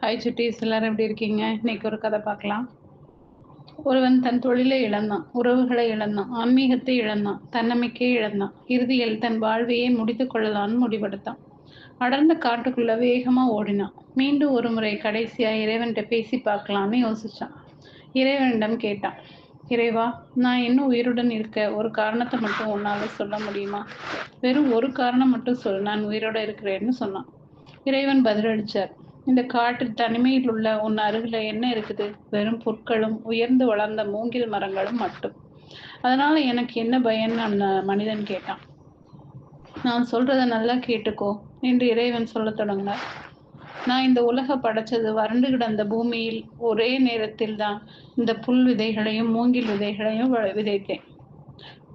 Hi சுட்டீஸ், எல்லாரும் எப்படி இருக்கீங்க? இன்னைக்கு ஒரு கதை பார்க்கலாம். ஒருவன் தன் தொழிலை இழந்தான், உறவுகளை இழந்தான், ஆன்மீகத்தை இழந்தான், தன்னம்பிக்கையை இழந்தான். இறுதியில் தன் வாழ்வையே முடித்துக் கொள்ளலான்னு முடிவெடுத்தான். அடர்ந்த காட்டுக்குள்ள வேகமா ஓடினான். மீண்டும் ஒரு முறை கடைசியா இறைவன்கிட்ட பேசி பார்க்கலான்னு யோசிச்சான். இறைவனிடம் கேட்டான், இறைவா, நான் இன்னும் உயிருடன் இருக்க ஒரு காரணத்தை மட்டும் உன்னால சொல்ல முடியுமா? வெறும் ஒரு காரணம் மட்டும் சொல், நான் உயிரோட இருக்கிறேன்னு சொன்னான். இறைவன் பதிலளிச்சார், இந்த காட்டில் தனிமையில் உள்ள உன் அருகில என்ன இருக்குது? வெறும் புற்களும் உயர்ந்து வளர்ந்த மூங்கில் மரங்களும் மட்டும். அதனால எனக்கு என்ன பயன்? அந்த மனிதன் கேட்டான். நான் சொல்றத நல்லா கேட்டுக்கோ என்று இறைவன் சொல்லத் தொடங்கினார். நான் இந்த உலக படைச்சது வறண்டு கிடந்த பூமியில் ஒரே நேரத்தில் தான் இந்த புல் விதைகளையும் மூங்கில் விதைகளையும் விதைத்தேன்.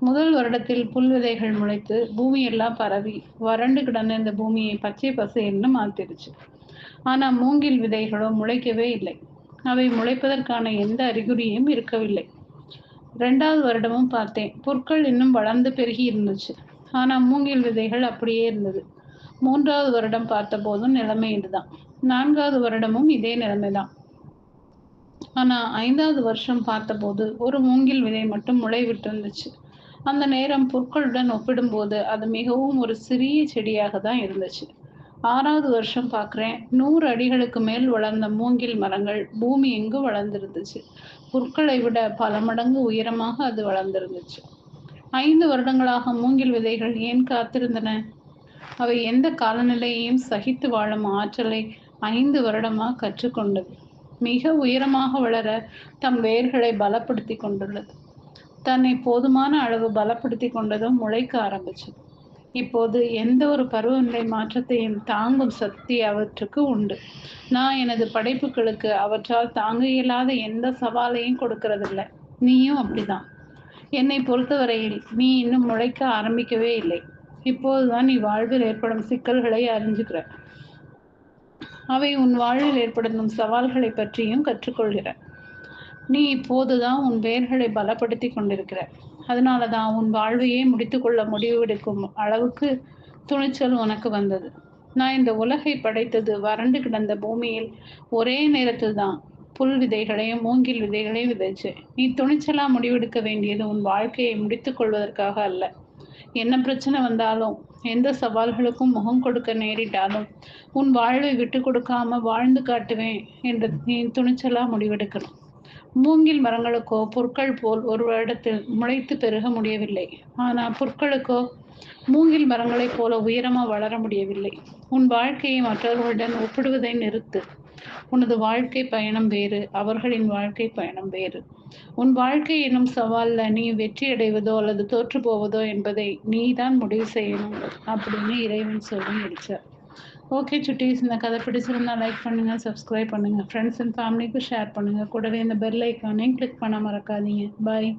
முதல் வருடத்தில் புல் விதைகள் முளைத்து பூமியெல்லாம் பரவி வறண்டு கிடந்த இந்த பூமியை பச்சை பசேல்னு மாத்திருச்சு. ஆனா மூங்கில் விதைகளோ முளைக்கவே இல்லை. அவை முளைப்பதற்கான எந்த அறிகுறியும் இருக்கவில்லை. 2வது வருடமும் பார்த்தேன். புற்கள் இன்னும் வளர்ந்து பெருகி இருந்துச்சு. ஆனா மூங்கில் விதைகள் அப்படியே இருந்தது. 3வது வருடம் பார்த்த போதும் நிலைமை இதுதான். 4வது வருடமும் இதே நிலைமைதான். ஆனா 5வது வருஷம் பார்த்தபோது ஒரு மூங்கில் விதை மட்டும் முளை விட்டு இருந்துச்சு. அந்த நேரம் புற்களுடன் ஒப்பிடும்போது அது மிகவும் ஒரு சிறிய செடியாக தான் இருந்துச்சு. 6வது வருஷம் பார்க்குறேன், 100 அடிகளுக்கு மேல் வளர்ந்த மூங்கில் மரங்கள் பூமி எங்கும் வளர்ந்திருந்துச்சு. புற்களை விட பல மடங்கு உயரமாக அது வளர்ந்திருந்துச்சு. 5 வருடங்களாக மூங்கில் விதைகள் ஏன் காத்திருந்தன? அவை எந்த காலநிலையையும் சகித்து வாழும் ஆற்றலை 5 வருடமா கற்றுக்கொண்டது. மிக உயரமாக வளர தம் வேர்களை பலப்படுத்தி கொண்டுள்ளது. தன்னை போதுமான அளவு பலப்படுத்தி கொண்டதும் முளைக்க ஆரம்பிச்சது. இப்போது எந்த ஒரு பருவநிலை மாற்றத்தையும் தாங்கும் சக்தி அவற்றுக்கு உண்டு. நான் எனது படைப்புகளுக்கு அவற்றால் தாங்க இயலாத எந்த சவாலையும் கொடுக்கறதில்லை. நீயும் அப்படிதான். என்னை பொறுத்தவரையில் நீ இன்னும் முளைக்க ஆரம்பிக்கவே இல்லை. இப்போதுதான் நீ வாழ்வில் ஏற்படும் சிக்கல்களை அறிஞ்சுக்கிற. அவை உன் வாழ்வில் ஏற்படுத்தும் சவால்களை பற்றியும் கற்றுக்கொள்கிற. நீ இப்போதுதான் உன் வேர்களை பலப்படுத்தி கொண்டிருக்கிற. அதனாலதான் உன் வாழ்வையே முடித்துக்கொள்ள முடிவெடுக்கும் அளவுக்கு துணிச்சல் உனக்கு வந்தது. நான் இந்த உலகை படைத்தது வறண்டு கிடந்த பூமியில் ஒரே நேரத்தில் தான் புல் விதைகளையும் மூங்கில் விதைகளையும் விதைச்சேன். நீ துணிச்சலா முடிவெடுக்க வேண்டியது உன் வாழ்க்கையை முடித்துக் கொள்வதற்காக அல்ல. என்ன பிரச்சனை வந்தாலும், எந்த சவால்களுக்கும் முகம் கொடுக்க நேரிட்டாலும் உன் வாழ்வை விட்டு கொடுக்காம வாழ்ந்து காட்டுவேன் என்று நீ துணிச்சலா முடிவெடுக்கணும். மூங்கில் மரங்களுக்கோ புற்கள் போல் ஒரு வருடத்தில் முளைத்து பெருக முடியவில்லை. ஆனா புற்களுக்கோ மூங்கில் மரங்களைப் போல உயரமா வளர முடியவில்லை. உன் வாழ்க்கையை மற்றவர்களுடன் ஒப்பிடுவதை நிறுத்து. உனது வாழ்க்கை பயணம் வேறு, அவர்களின் வாழ்க்கை பயணம் வேறு. உன் வாழ்க்கை எனும் சவால்ல நீ வெற்றி அடைவதோ அல்லது தோற்று போவதோ என்பதை நீ தான் முடிவு செய்யணும் அப்படின்னு இறைவன் சொல்லி முடிச்சார். ஓகே சுட்டீஸ், இந்த கதை பிடிச்சிருந்தா லைக் பண்ணுங்க, சப்ஸ்கிரைப் பண்ணுங்க, ஃப்ரெண்ட்ஸ் அண்ட் ஃபேமிலிக்கு ஷேர் பண்ணுங்க. கூடவே இந்த பெல் ஐக்கானையும் கிளிக் பண்ண மறக்காதீங்க. பாய்.